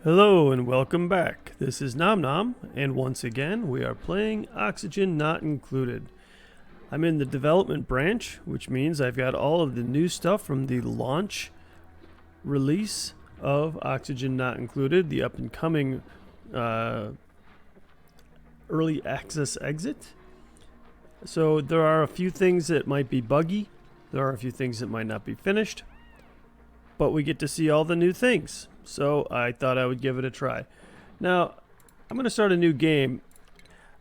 Hello and welcome back. This is Nom Nom, and once again we are playing Oxygen Not Included. I'm in the development branch, which means I've got all of the new stuff from the launch release of Oxygen Not Included, the up and coming early access exit. So there are a few things that might be buggy, there are a few things that might not be finished, but we get to see all the new things. So I thought I would give it a try. Now, I'm going to start a new game.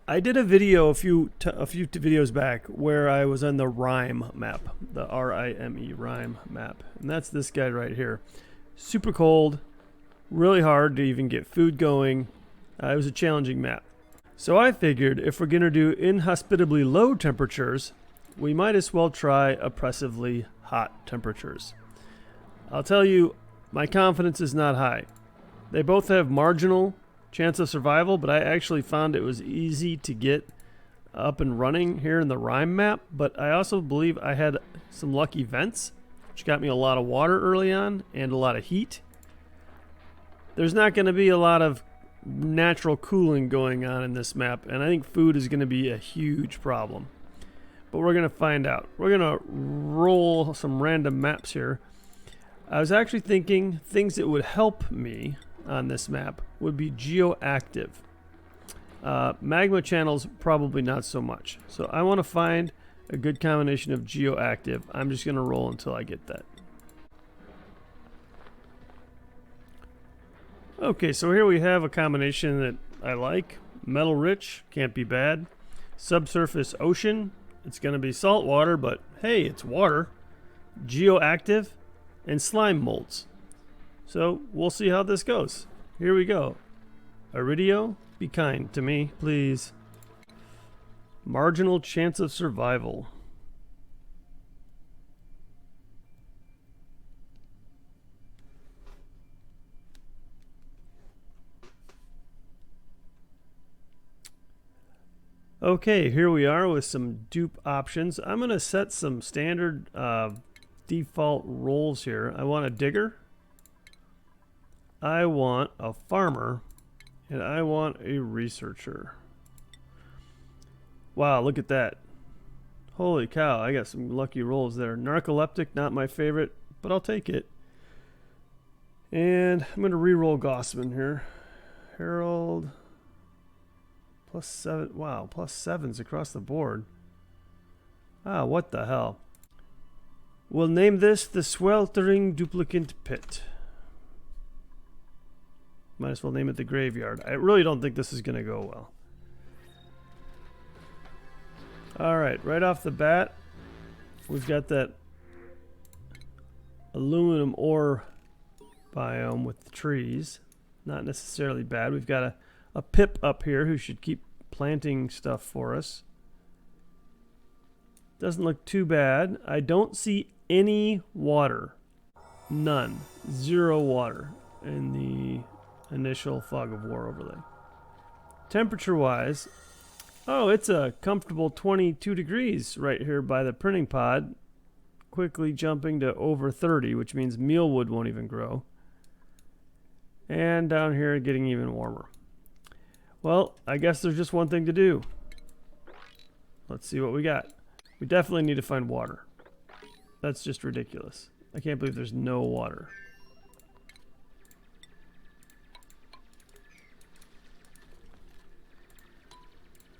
I did a video a few videos back where I was on the Rime map, the R-I-M-E, Rime map. And that's this guy right here. Super cold, really hard to even get food going. It was a challenging map. So I figured if we're going to do inhospitably low temperatures, we might as well try oppressively hot temperatures. I'll tell you, my confidence is not high. They both have marginal chance of survival, but I actually found it was easy to get up and running here in the Rime map. But I also believe I had some lucky vents, which got me a lot of water early on and a lot of heat. There's not going to be a lot of natural cooling going on in this map, and I think food is going to be a huge problem. But we're going to find out. We're going to roll some random maps here. I was actually thinking things that would help me on this map would be geoactive. Magma channels, probably not so much. So I want to find a good combination of geoactive. I'm just going to roll until I get that. Okay, so here we have a combination that I like. Metal rich, can't be bad. Subsurface ocean, it's going to be salt water, but hey, it's water. Geoactive. And slime molds. So we'll see how this goes. Here we go. Aridio, be kind to me, please. Marginal chance of survival. Okay, here we are with some dupe options. I'm going to set some standard default roles here. I want a digger, I want a farmer, and I want a researcher. Wow, look at that. Holy cow, I got some lucky rolls there. Narcoleptic, not my favorite, but I'll take it. And I'm going to re-roll Gossman here. Herald, +7. Wow, +7s across the board. Ah, what the hell. We'll name this the Sweltering Duplicant Pit. Might as well name it the Graveyard. I really don't think this is going to go well. Alright, right off the bat, we've got that aluminum ore biome with the trees. Not necessarily bad. We've got a pip up here who should keep planting stuff for us. Doesn't look too bad. I don't see any water. None. 0 water in the initial fog of war overlay. Temperature wise, oh, it's a comfortable 22 degrees right here by the printing pod. Quickly jumping to over 30, which means mealwood won't even grow. And down here getting even warmer. Well, I guess there's just one thing to do. Let's see what we got. We definitely need to find water. That's just ridiculous. I can't believe there's no water.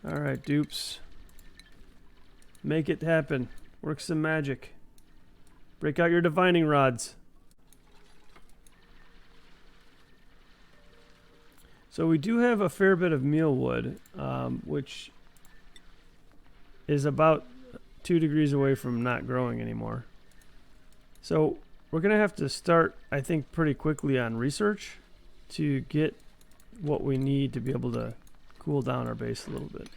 Alright, dupes. Make it happen. Work some magic. Break out your divining rods. So we do have a fair bit of mealwood, which is about 2 degrees away from not growing anymore. So we're going to have to start, I think, pretty quickly on research to get what we need to be able to cool down our base a little bit.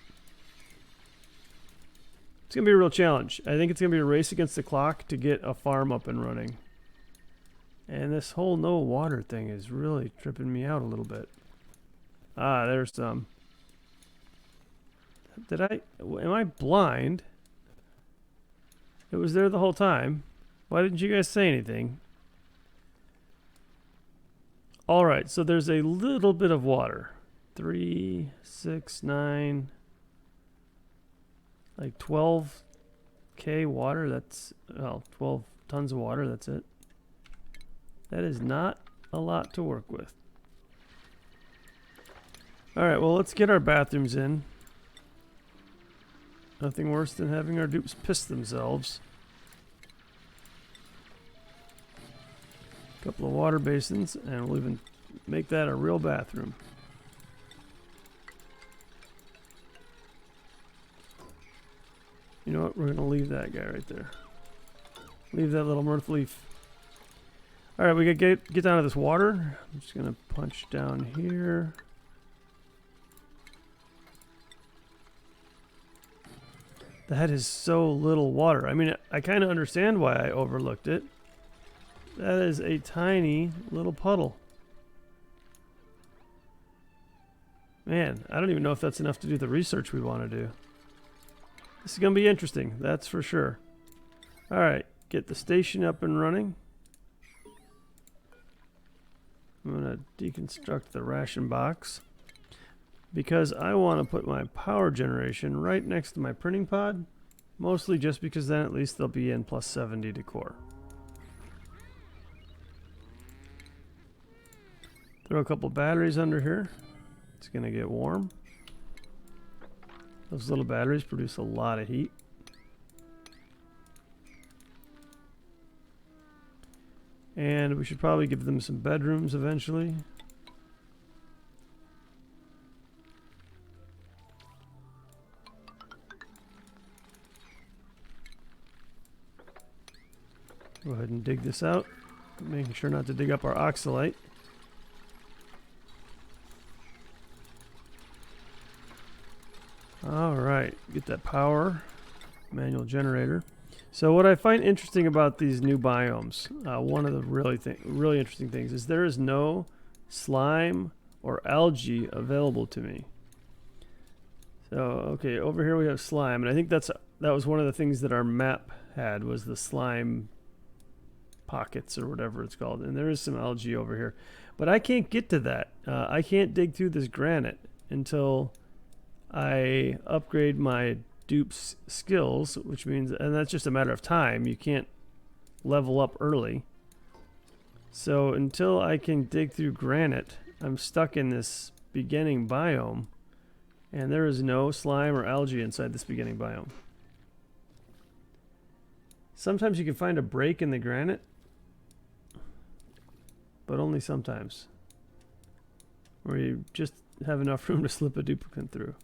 It's going to be a real challenge. I think it's going to be a race against the clock to get a farm up and running. And this whole no water thing is really tripping me out a little bit. Ah, there's some. Am I blind? It was there the whole time. Why didn't you guys say anything? All right, so there's a little bit of water. 3, 6, 9, like 12K water. That's, well, 12 tons of water. That's it. That is not a lot to work with. All right, well, let's get our bathrooms in. Nothing worse than having our dupes piss themselves. A couple of water basins, and we'll even make that a real bathroom. You know what? We're going to leave that guy right there. Leave that little mirth leaf. All right, we got to get down to this water. I'm just going to punch down here. That is so little water. I mean, I kind of understand why I overlooked it. That is a tiny little puddle. Man, I don't even know if that's enough to do the research we want to do. This is going to be interesting, that's for sure. Alright, get the station up and running. I'm going to deconstruct the ration box. Because I want to put my power generation right next to my printing pod. Mostly just because then at least they'll be in plus 70 to core. Throw a couple batteries under here. It's going to get warm. Those little batteries produce a lot of heat. And we should probably give them some bedrooms eventually. Go ahead and dig this out, making sure not to dig up our oxalite. All right, get that power, manual generator. So what I find interesting about these new biomes, one of the really interesting things is there is no slime or algae available to me. So okay, over here we have slime, and I think that was one of the things that our map had, was the slime pockets or whatever it's called, and there is some algae over here, but I can't get to that. I can't dig through this granite until I upgrade my dupe's skills, which means, and that's just a matter of time, you can't level up early. So until I can dig through granite, I'm stuck in this beginning biome, and there is no slime or algae inside this beginning biome. Sometimes you can find a break in the granite, but only sometimes, where you just have enough room to slip a duplicant through.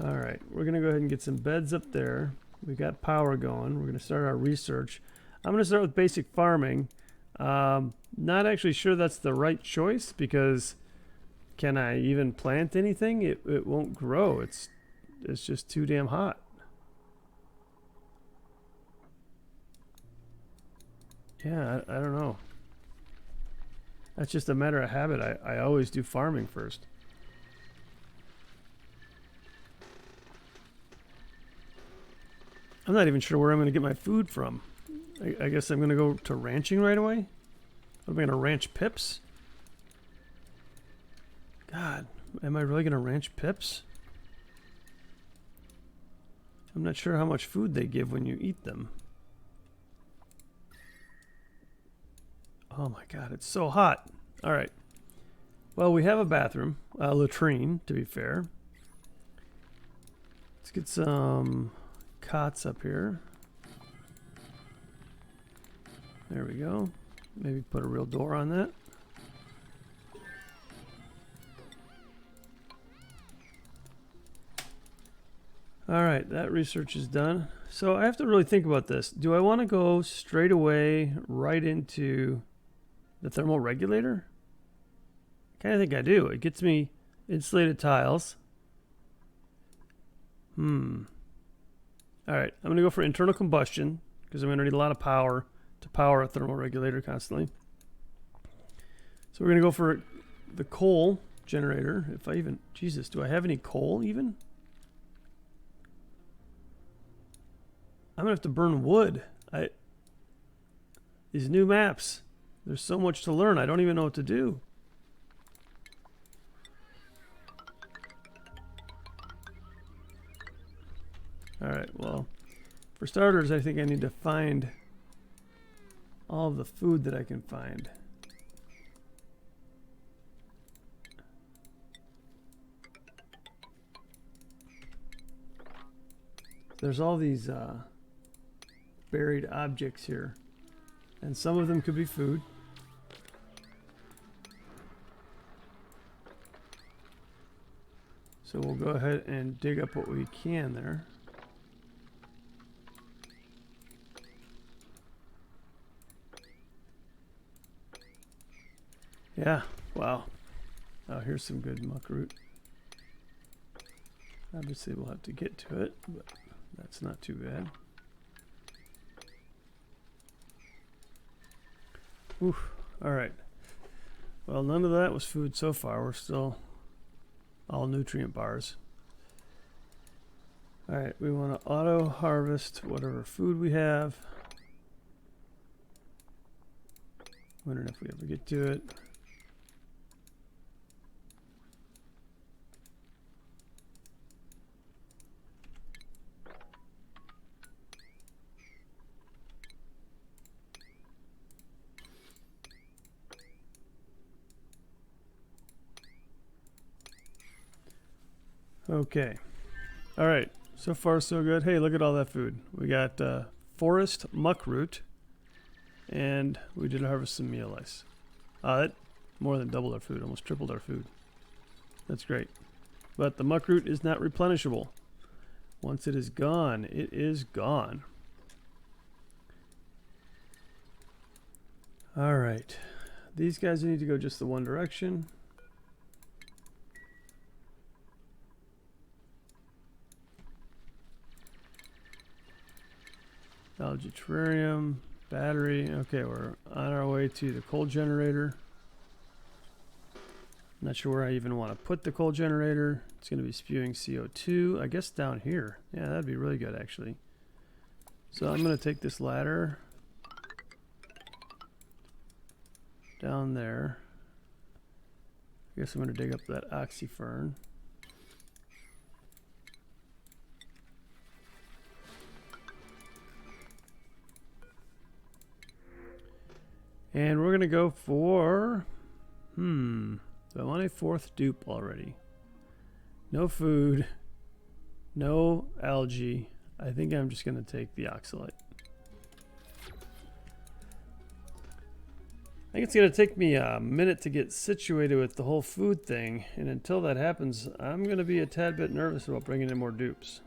Alright, we're going to go ahead and get some beds up there. We got power going. We're going to start our research. I'm going to start with basic farming. Not actually sure that's the right choice, because can I even plant anything? It won't grow. It's just too damn hot. Yeah, I don't know. That's just a matter of habit. I always do farming first. I'm not even sure where I'm going to get my food from. I guess I'm going to go to ranching right away? Am I going to ranch pips? God, am I really going to ranch pips? I'm not sure how much food they give when you eat them. Oh my God, it's so hot. All right. Well, we have a bathroom, a latrine, to be fair. Let's get some cots up here. There we go. Maybe put a real door on that. All right, that research is done. So I have to really think about this. Do I want to go straight away right into the thermal regulator? I kind of think I do. It gets me insulated tiles. All right, I'm going to go for internal combustion because I'm going to need a lot of power to power a thermal regulator constantly. So we're going to go for the coal generator. If I even, Jesus, do I have any coal even? I'm gonna have to burn wood. These new maps. There's so much to learn. I don't even know what to do. Alright, well, for starters, I think I need to find all of the food that I can find. There's all these buried objects here, and some of them could be food. So we'll go ahead and dig up what we can there. Yeah, wow. Oh, here's some good muckroot. Obviously we'll have to get to it, but that's not too bad. Oof, alright. Well, none of that was food so far. We're still all nutrient bars. Alright, we want to auto harvest whatever food we have. Wondering if we ever get to it. Okay. All right. So far, so good. Hey, look at all that food. We got forest muckroot, and we did harvest some meal ice. That more than doubled our food, almost tripled our food. That's great. But the muckroot is not replenishable. Once it is gone, it is gone. All right. These guys need to go just the one direction. Algae terrarium, battery. Okay, we're on our way to the coal generator. Not sure where I even want to put the coal generator. It's going to be spewing CO2. I guess down here. Yeah, that'd be really good actually. So I'm going to take this ladder down there. I guess I'm going to dig up that oxyfern. And we're going to go for, do I want a fourth dupe already? No food, no algae. I think I'm just going to take the oxalate. I think it's going to take me a minute to get situated with the whole food thing. And until that happens, I'm going to be a tad bit nervous about bringing in more dupes.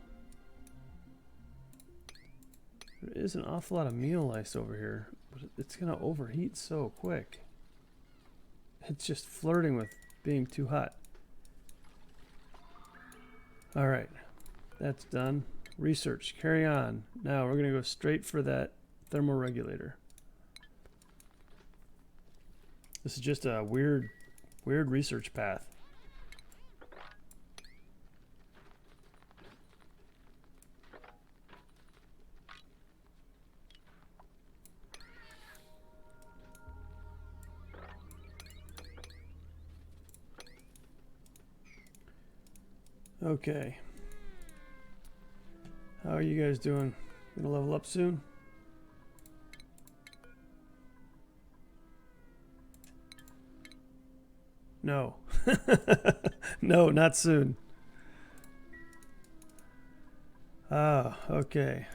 There is an awful lot of meal ice over here. But it's going to overheat so quick. It's just flirting with being too hot. All right, that's done. Research, carry on. Now we're going to go straight for that thermoregulator. This is just a weird research path. Okay. How are you guys doing? Gonna level up soon? No. No, not soon. Ah, okay.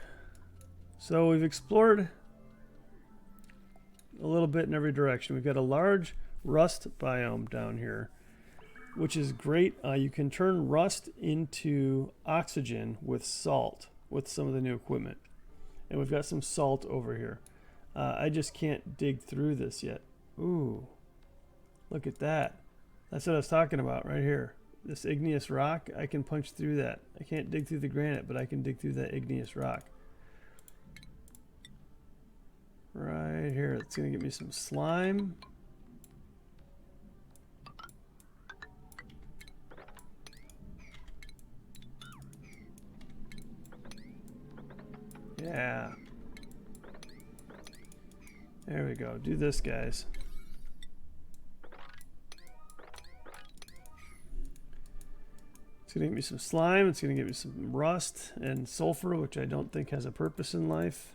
So we've explored a little bit in every direction. We've got a large rust biome down here, which is great. You can turn rust into oxygen with salt with some of the new equipment. And we've got some salt over here. I just can't dig through this yet. Ooh, look at that. That's what I was talking about right here. This igneous rock, I can punch through that. I can't dig through the granite, but I can dig through that igneous rock. Right here, it's gonna give me some slime. Yeah. There we go. Do this, guys. It's going to give me some slime. It's going to give me some rust and sulfur, which I don't think has a purpose in life.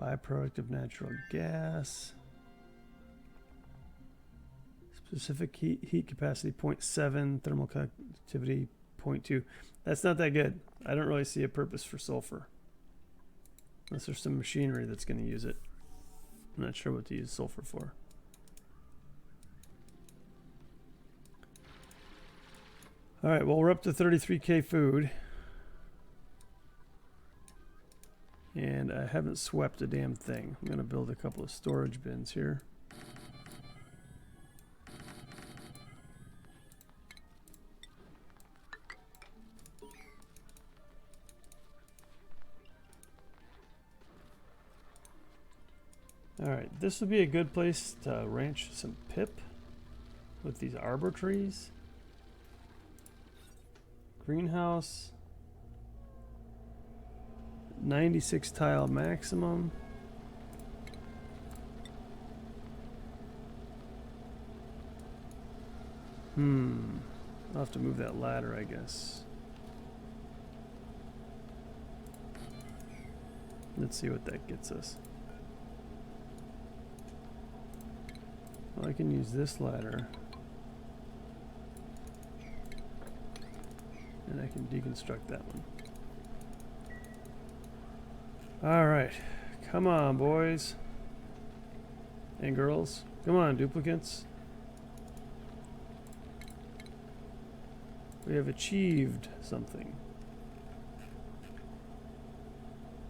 Byproduct of natural gas. Specific heat capacity 0.7, thermal conductivity 0.2. That's not that good. I don't really see a purpose for sulfur. Unless there's some machinery that's going to use it. I'm not sure what to use sulfur for. Alright, well we're up to 33k food. And I haven't swept a damn thing. I'm going to build a couple of storage bins here. Alright, this would be a good place to ranch some pip with these arbor trees. Greenhouse. 96 tile maximum. I'll have to move that ladder, I guess. Let's see what that gets us. Well, I can use this ladder. And I can deconstruct that one. Alright. Come on, boys. And girls. Come on, duplicates. We have achieved something.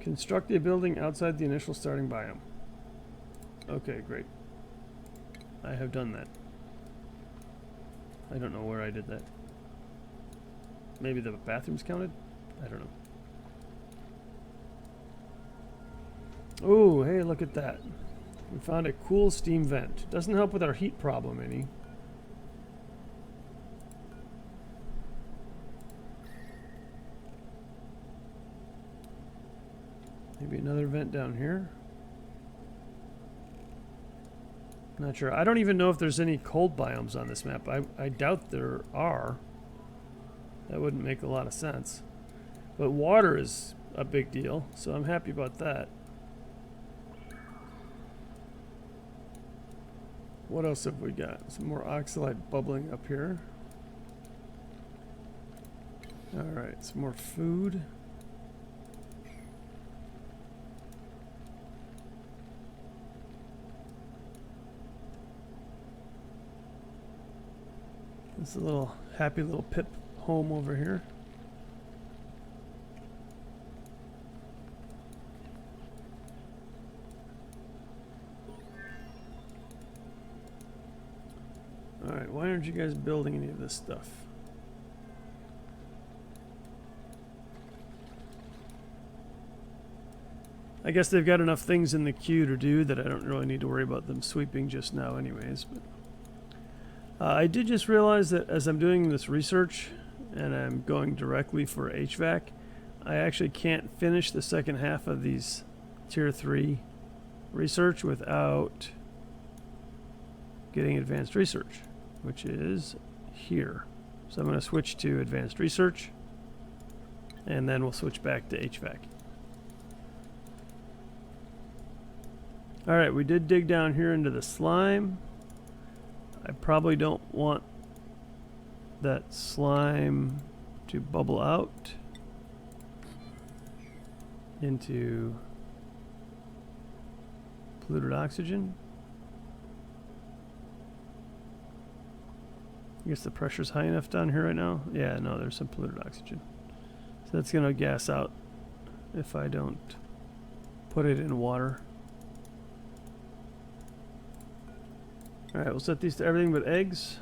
Construct a building outside the initial starting biome. Okay, great. I have done that. I don't know where I did that. Maybe the bathrooms counted? I don't know. Oh, hey, look at that. We found a cool steam vent. Doesn't help with our heat problem any. Maybe another vent down here. Not sure. I don't even know if there's any cold biomes on this map. I doubt there are. That wouldn't make a lot of sense. But water is a big deal, so I'm happy about that. What else have we got? Some more oxalite bubbling up here. Alright, some more food. It's a little happy little pip home over here. Alright, why aren't you guys building any of this stuff? I guess they've got enough things in the queue to do that I don't really need to worry about them sweeping just now anyways. But I did just realize that as I'm doing this research and I'm going directly for HVAC, I actually can't finish the second half of these tier 3 research without getting advanced research, which is here. So I'm going to switch to advanced research and then we'll switch back to HVAC. Alright, we did dig down here into the slime. I probably don't want that slime to bubble out into polluted oxygen. I guess the pressure's high enough down here right now. Yeah, no, there's some polluted oxygen. So that's going to gas out if I don't put it in water. Alright, we'll set these to everything but eggs.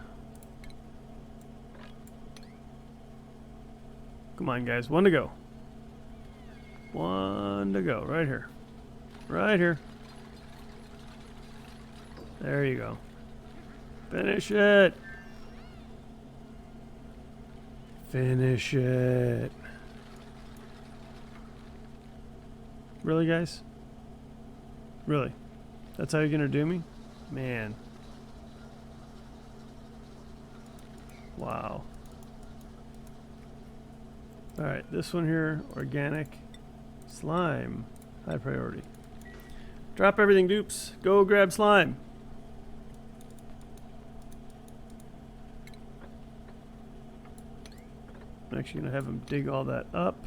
Come on, guys. One to go. One to go. Right here. Right here. There you go. Finish it. Finish it. Really, guys? Really? That's how you're gonna do me? Man. Wow. Alright, this one here, organic slime. High priority. Drop everything, dupes. Go grab slime. I'm actually going to have him dig all that up.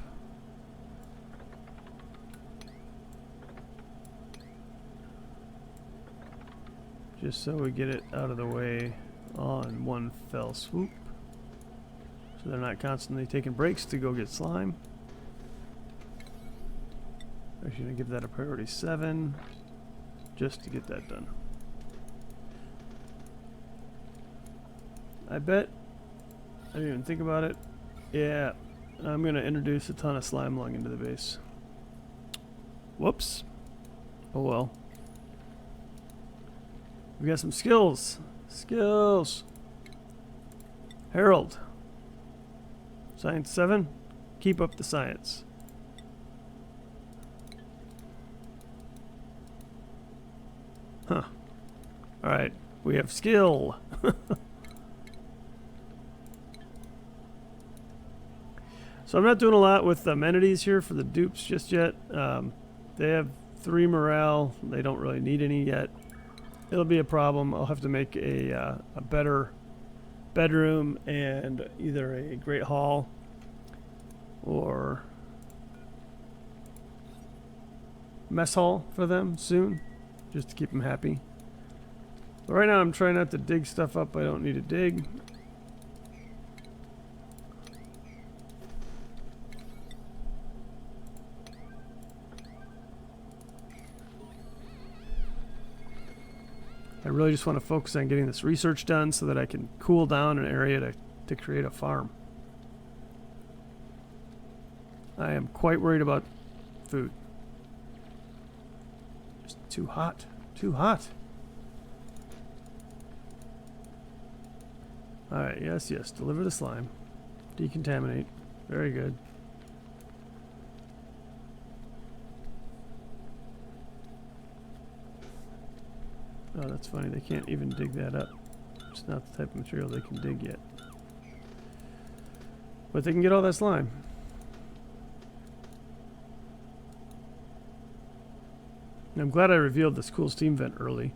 Just so we get it out of the way on one fell swoop. So they're not constantly taking breaks to go get slime. Actually going to give that a priority 7 just to get that done. I bet, I didn't even think about it. Yeah, I'm going to introduce a ton of slime lung into the base. Whoops. Oh well. We got some skills. Skills. Harold. Science 7. Keep up the science. Huh. Alright. We have skill. So I'm not doing a lot with amenities here for the dupes just yet. They have 3 morale. They don't really need any yet. It'll be a problem. I'll have to make a better bedroom and either a great hall or mess hall for them soon, just to keep them happy. But right now I'm trying not to dig stuff up I don't need to dig. I really just want to focus on getting this research done so that I can cool down an area to create a farm. I am quite worried about food. Just too hot. Too hot. Alright, yes, yes. Deliver the slime. Decontaminate. Very good. Oh, that's funny. They can't even dig that up. It's not the type of material they can dig yet. But they can get all that slime. And I'm glad I revealed this cool steam vent early.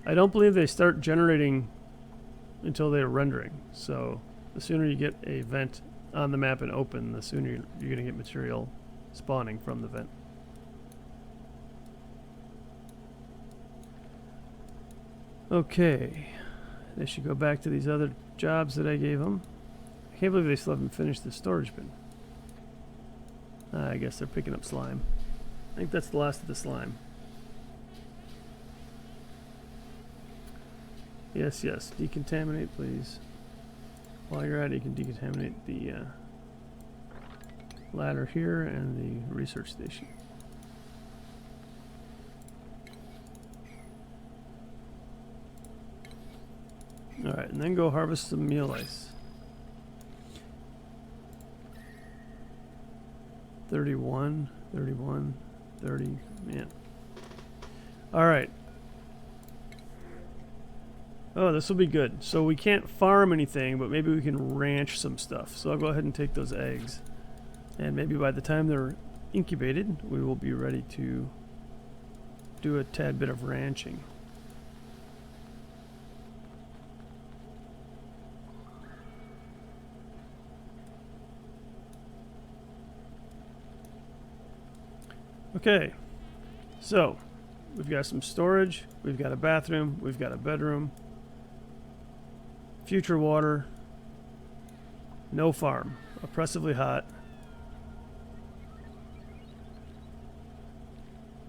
I don't believe they start generating until they're rendering. So the sooner you get a vent on the map and open, the sooner you're going to get material spawning from the vent. Okay, they should go back to these other jobs that I gave them. I can't believe they still haven't finished the storage bin. I guess they're picking up slime. I think that's the last of the slime. Yes, yes, decontaminate please. While you're at it, you can decontaminate the ladder here and the research station. Alright, and then go harvest some meal ice. 31, 31, 30, man. Alright. Oh, this will be good. So we can't farm anything, but maybe we can ranch some stuff. So I'll go ahead and take those eggs. And maybe by the time they're incubated, we will be ready to do a tad bit of ranching. Okay, so we've got some storage, we've got a bathroom, we've got a bedroom, future water, no farm, oppressively hot,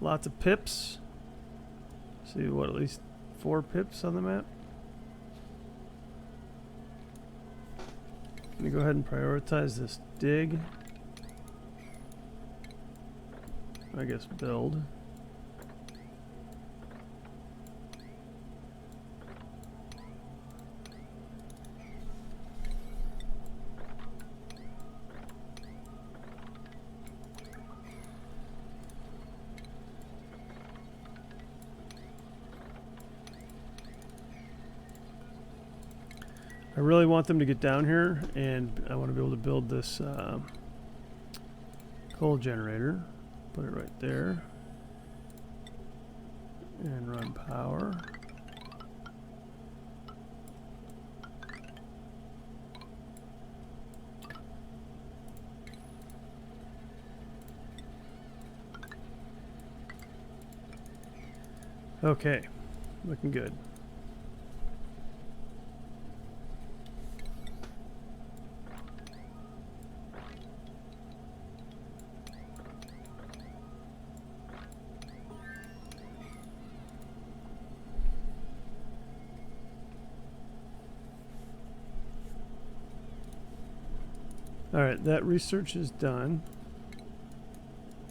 lots of pips. See what, at least 4 pips on the map. I'm gonna go ahead and prioritize this dig. I guess build. I really want them to get down here, and I want to be able to build this coal generator. Put it right there. And run power. Okay, looking good. Alright, that research is done.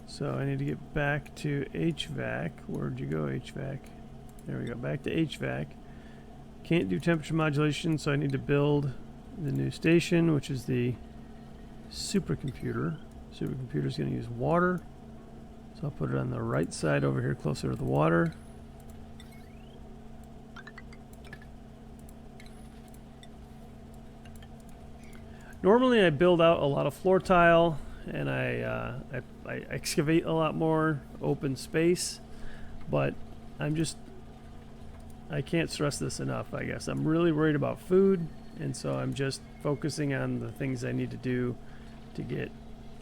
So I need to get back to HVAC. Where'd you go, HVAC? There we go, back to HVAC. Can't do temperature modulation, so I need to build the new station, which is the supercomputer. Supercomputer is going to use water. So I'll put it on the right side over here, closer to the water. Normally I build out a lot of floor tile, and I excavate a lot more open space, but I can't stress this enough, I guess. I'm really worried about food, and so I'm just focusing on the things I need to do to get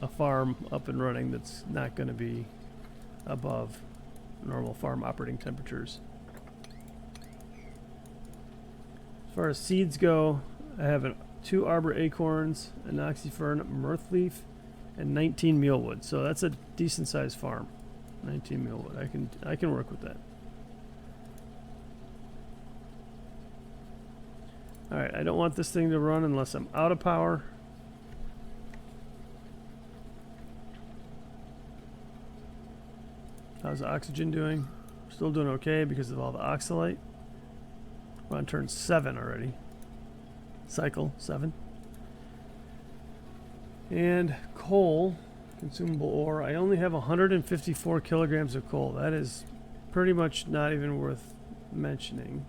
a farm up and running that's not going to be above normal farm operating temperatures. As far as seeds go, I have 2 arbor acorns, an oxyfern mirthleaf, and 19 mealwood. So that's a decent sized farm. 19 mealwood. I can work with that. Alright, I don't want this thing to run unless I'm out of power. How's oxygen doing? Still doing okay because of all the oxalate. We're on turn 7 already. Cycle 7. And coal, consumable ore. I only have 154 kilograms of coal. That is pretty much not even worth mentioning.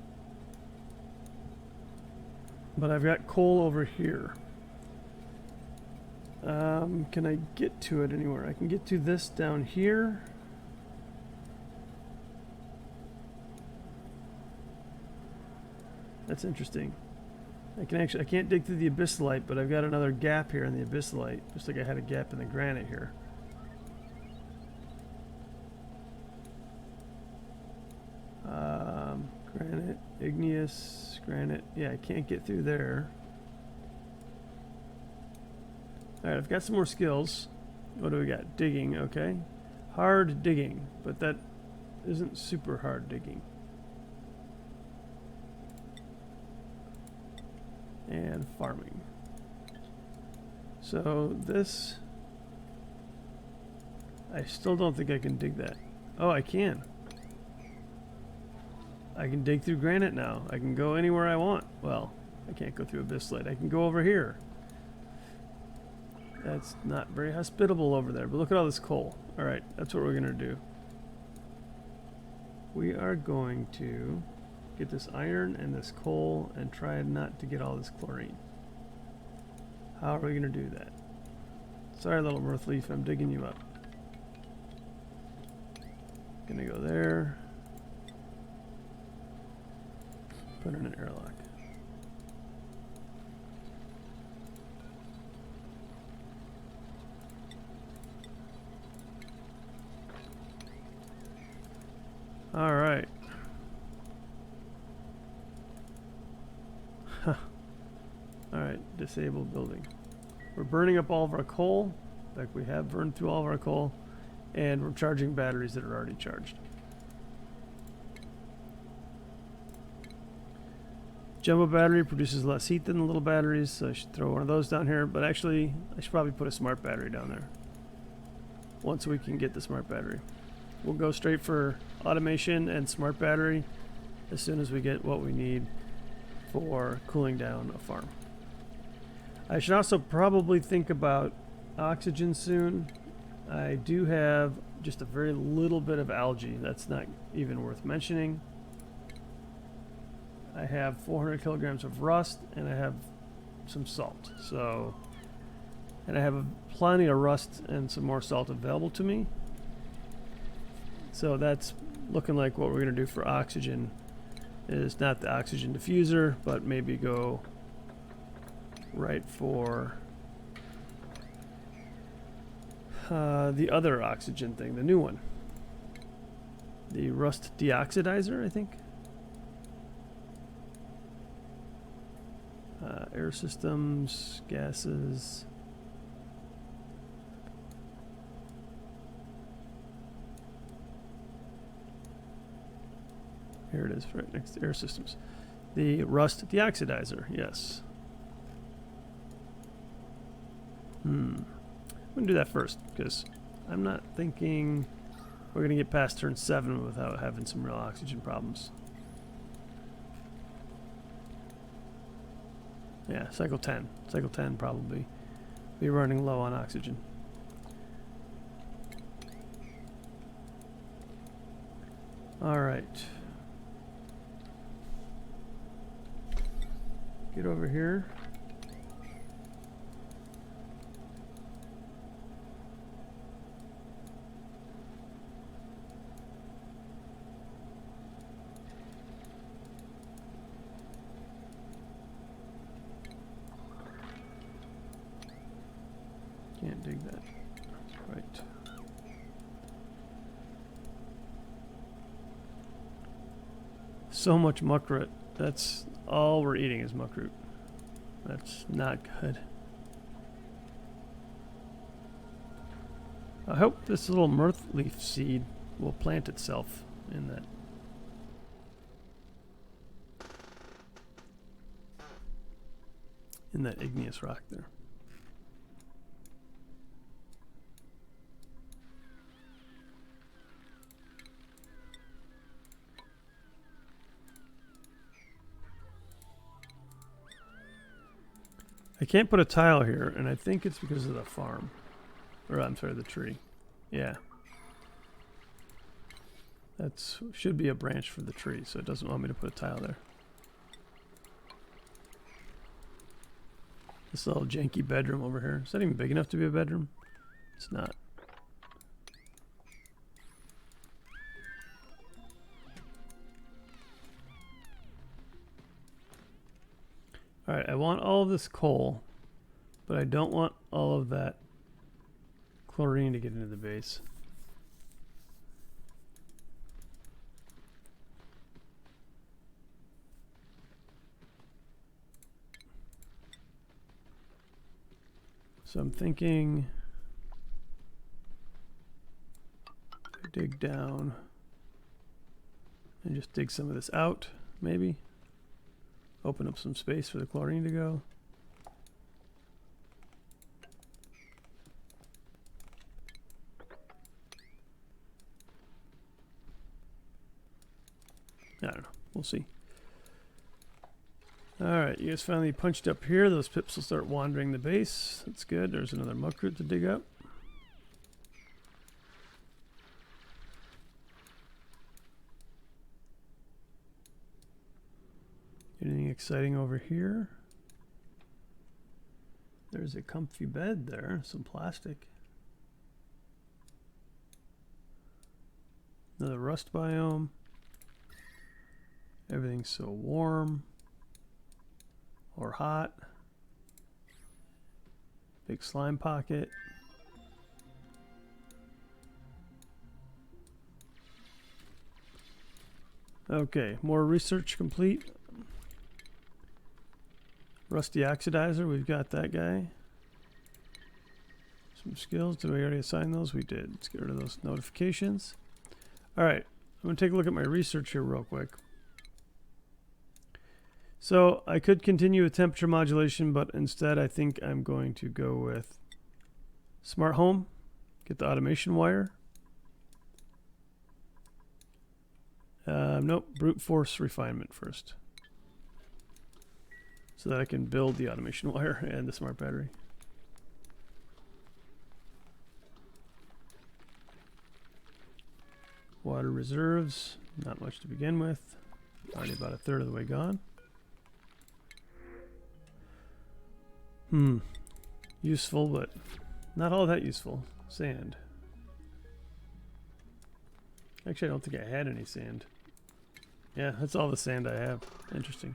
But I've got coal over here. Can I get to it anywhere? I can get to this down here. That's interesting. I can't dig through the abyssalite, but I've got another gap here in the abyssalite, just like I had a gap in the granite here. Granite, igneous, granite. Yeah, I can't get through there. Alright, I've got some more skills. What do we got? Digging, okay. Hard digging, but that isn't super hard digging. And farming. So this, I still don't think I can dig that. Oh, I can. I can dig through granite now. I can go anywhere I want. Well, I can't go through abyssalite. I can go over here. That's not very hospitable over there, but look at all this coal. Alright, that's what we're going to do. We are going to get this iron and this coal and try not to get all this chlorine. How are we going to do that? Sorry, little mirthleaf, I'm digging you up. Gonna go there. Put in an airlock. All right. All right, disabled building. We're burning up all of our coal. In fact, we have burned through all of our coal, and we're charging batteries that are already charged. Jumbo battery produces less heat than the little batteries, so I should throw one of those down here. But actually, I should probably put a smart battery down there once we can get the smart battery. We'll go straight for automation and smart battery as soon as we get what we need for cooling down a farm. I should also probably think about oxygen soon. I do have just a very little bit of algae. That's not even worth mentioning. I have 400 kilograms of rust, and I have some salt. So, and I have plenty of rust and some more salt available to me. So that's looking like what we're going to do for oxygen is not the oxygen diffuser, but maybe go right for the other oxygen thing, the new one. The rust deoxidizer, I think. Air systems, gases. Here it is, right next to air systems. The rust deoxidizer, yes. I'm going to do that first, because I'm not thinking we're going to get past turn 7 without having some real oxygen problems. Yeah, cycle 10. Cycle 10 probably be running low on oxygen. All right. Get over here. Can't dig that. Right. So much muckroot. That's all we're eating is muckroot. That's not good. I hope this little mirth leaf seed will plant itself in that igneous rock there. I can't put a tile here, and I think it's because of the farm. Or, I'm sorry, the tree. Yeah. That's should be a branch for the tree, so it doesn't want me to put a tile there. This little janky bedroom over here. Is that even big enough to be a bedroom? It's not. Alright, I want all of this coal, but I don't want all of that chlorine to get into the base. So I'm thinking dig down and just dig some of this out, maybe. Open up some space for the chlorine to go. I don't know. We'll see. Alright, you guys finally punched up here. Those pips will start wandering the base. That's good. There's another muckroot to dig up. Anything exciting over here? There's a comfy bed there, some plastic. Another rust biome. Everything's so warm or hot. Big slime pocket. Okay, more research complete. Rusty oxidizer, we've got that guy. Some skills, did we already assign those? We did. Let's get rid of those notifications. Alright, I'm going to take a look at my research here real quick. So I could continue with temperature modulation, but instead I think I'm going to go with smart home. Get the automation wire. Nope, brute force refinement first. So that I can build the automation wire and the smart battery. Water reserves, not much to begin with. Already about a third of the way gone. Useful, but not all that useful. Sand. Actually, I don't think I had any sand. Yeah, that's all the sand I have. Interesting.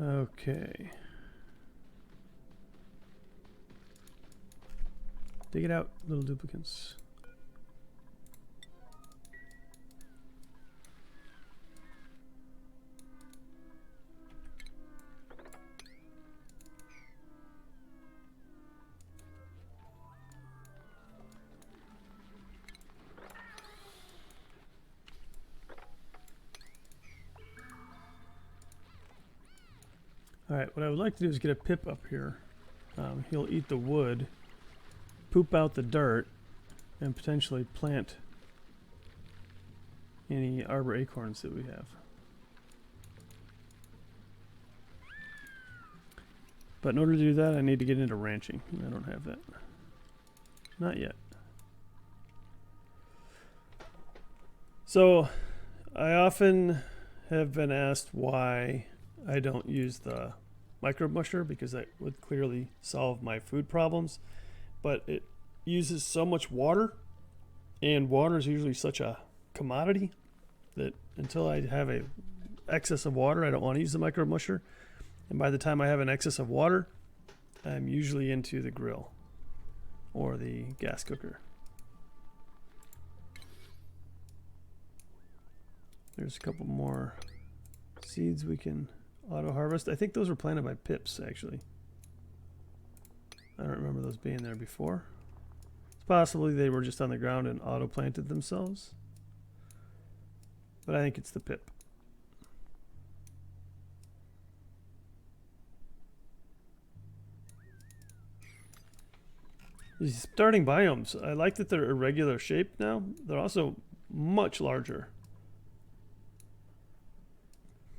Okay. Dig it out, little duplicants. Alright, what I would like to do is get a pip up here. He'll eat the wood, poop out the dirt, and potentially plant any arbor acorns that we have. But in order to do that, I need to get into ranching. I don't have that. Not yet. So, I often have been asked why I don't use the microbe musher, because that would clearly solve my food problems. But it uses so much water, and water is usually such a commodity that until I have an excess of water, I don't want to use the microbe musher. And by the time I have an excess of water, I'm usually into the grill or the gas cooker. There's a couple more seeds we can auto harvest. I think those were planted by pips, actually. I don't remember those being there before. It's possibly they were just on the ground and auto planted themselves, but I think it's the pip. These starting biomes, I like that they're irregular shape now. They're also much larger.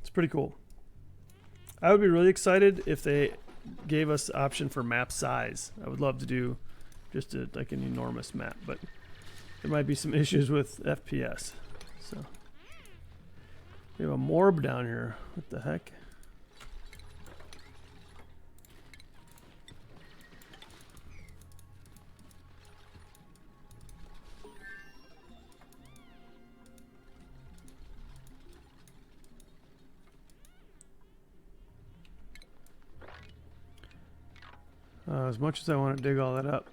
It's pretty cool. I would be really excited if they gave us the option for map size. I would love to do just like an enormous map, but there might be some issues with FPS. So we have a morb down here. What the heck? As much as I want to dig all that up,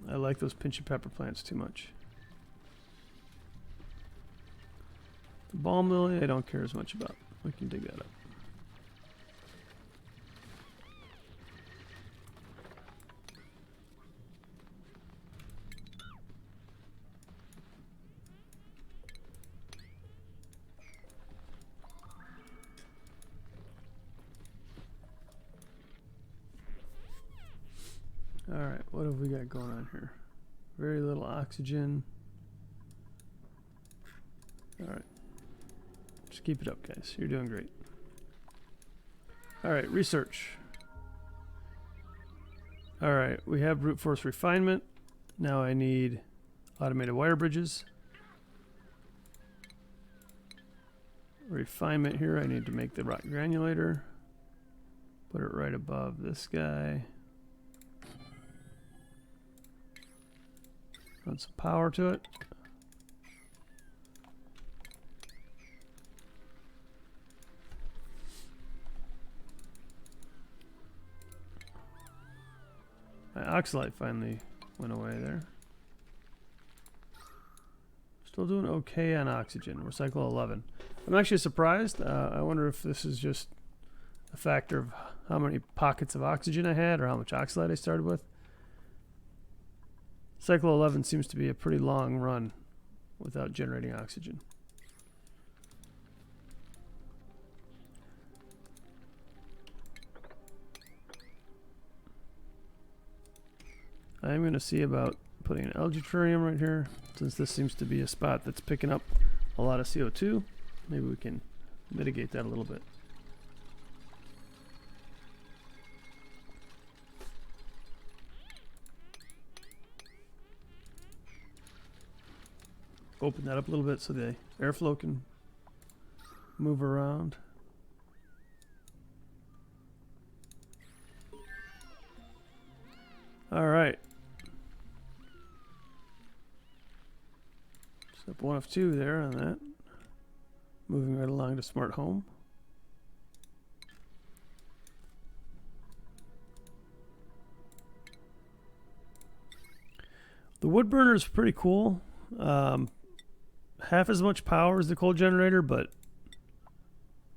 I like those pinch of pepper plants too much. The balm lily I don't care as much about. We can dig that up. Alright, what have we got going on here? Very little oxygen. Alright. Just keep it up, guys. You're doing great. Alright, research. Alright, we have brute force refinement. Now I need automated wire bridges. Refinement here, I need to make the rock granulator. Put it right above this guy. Run some power to it. My oxalite finally went away there. Still doing okay on oxygen. We're cycle 11. I'm actually surprised. I wonder if this is just a factor of how many pockets of oxygen I had or how much oxalite I started with. Cycle 11 seems to be a pretty long run without generating oxygen. I'm going to see about putting an algae terrarium right here, since this seems to be a spot that's picking up a lot of CO2. maybe we can mitigate that a little bit. Open that up a little bit so the airflow can move around. All right. Step 1 of 2 there on that. Moving right along to smart home. The wood burner is pretty cool. Half as much power as the coal generator, but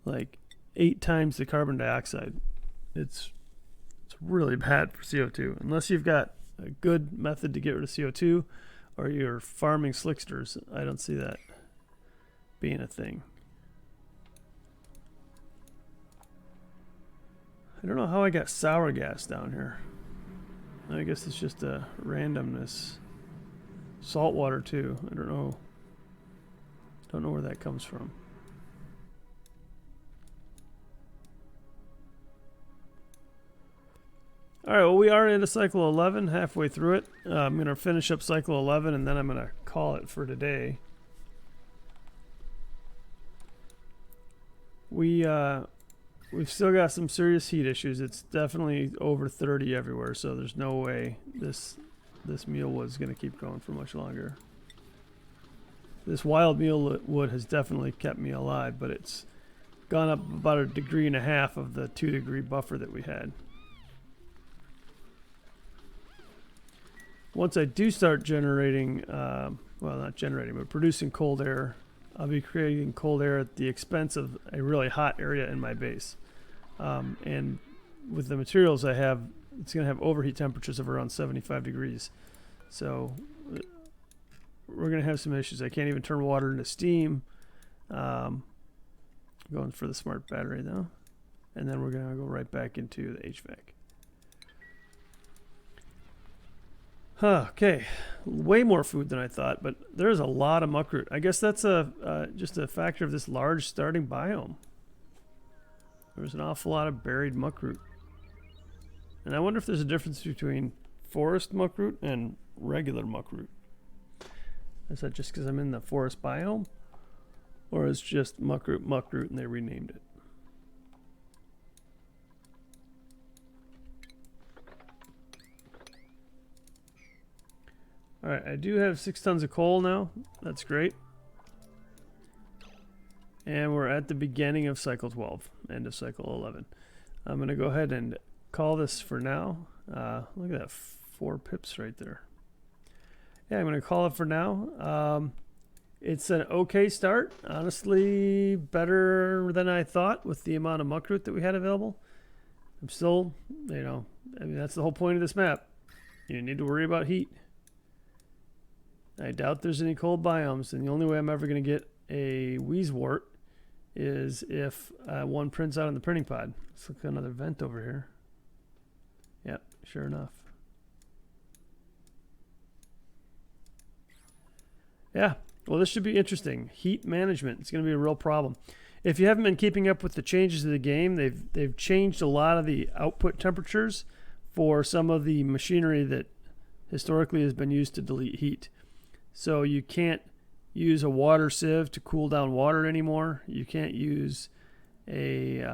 like 8 times the carbon dioxide. It's really bad for CO2. Unless you've got a good method to get rid of CO2 or you're farming slicksters, I don't see that being a thing. I don't know how I got sour gas down here. I guess it's just a randomness. Salt water too. I don't know. Don't know where that comes from. All right, well, we are into cycle 11, halfway through it. I'm going to finish up cycle 11, and then I'm going to call it for today. We've still got some serious heat issues. It's definitely over 30 everywhere, so there's no way this mealwood is going to keep going for much longer. This wild mealwood has definitely kept me alive, but it's gone up about 1.5 degrees of the 2-degree buffer that we had. Once I do start generating, well, not generating, but producing cold air, I'll be creating cold air at the expense of a really hot area in my base. And with the materials I have, it's going to have overheat temperatures of around 75 degrees. So we're going to have some issues. I can't even turn water into steam. Going for the smart battery though. And then we're going to go right back into the HVAC. Okay, way more food than I thought, but there's a lot of muckroot. I guess that's just a factor of this large starting biome. There's an awful lot of buried muckroot. And I wonder if there's a difference between forest muckroot and regular muckroot. Is that just because I'm in the forest biome? Or is just muckroot and they renamed it? Alright, I do have 6 tons of coal now. That's great. And we're at the beginning of cycle 12, end of cycle 11. I'm going to go ahead and call this for now. Look at that, 4 pips right there. Yeah, I'm going to call it for now. It's an okay start. Honestly, better than I thought with the amount of muckroot that we had available. I'm still, I mean, that's the whole point of this map. You need to worry about heat. I doubt there's any cold biomes, and the only way I'm ever going to get a wheezewort is if one prints out on the printing pod. Let's look at another vent over here. Yep, sure enough. Yeah, well, this should be interesting. Heat management, it's going to be a real problem. If you haven't been keeping up with the changes of the game, they've changed a lot of the output temperatures for some of the machinery that historically has been used to delete heat. So you can't use a water sieve to cool down water anymore. You can't use a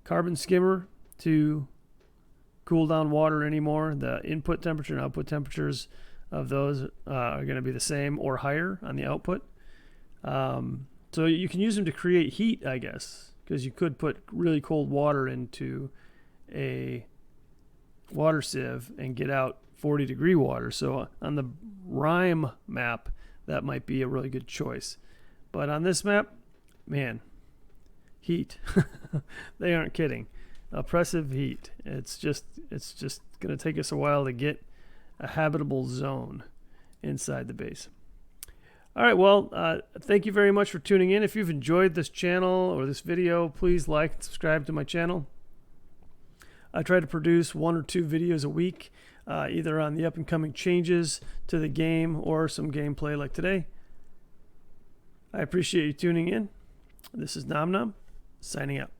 carbon skimmer to cool down water anymore. The input temperature and output temperatures of those are going to be the same or higher on the output. So you can use them to create heat, I guess, because you could put really cold water into a water sieve and get out 40-degree water. So on the Rime map, that might be a really good choice. But on this map, man, heat. They aren't kidding. Oppressive heat. It's just going to take us a while to get a habitable zone inside the base. All right, well, thank you very much for tuning in. If you've enjoyed this channel or this video, please like and subscribe to my channel. I try to produce 1 or 2 videos a week, either on the up-and-coming changes to the game or some gameplay like today. I appreciate you tuning in. This is Nom Nom, signing out.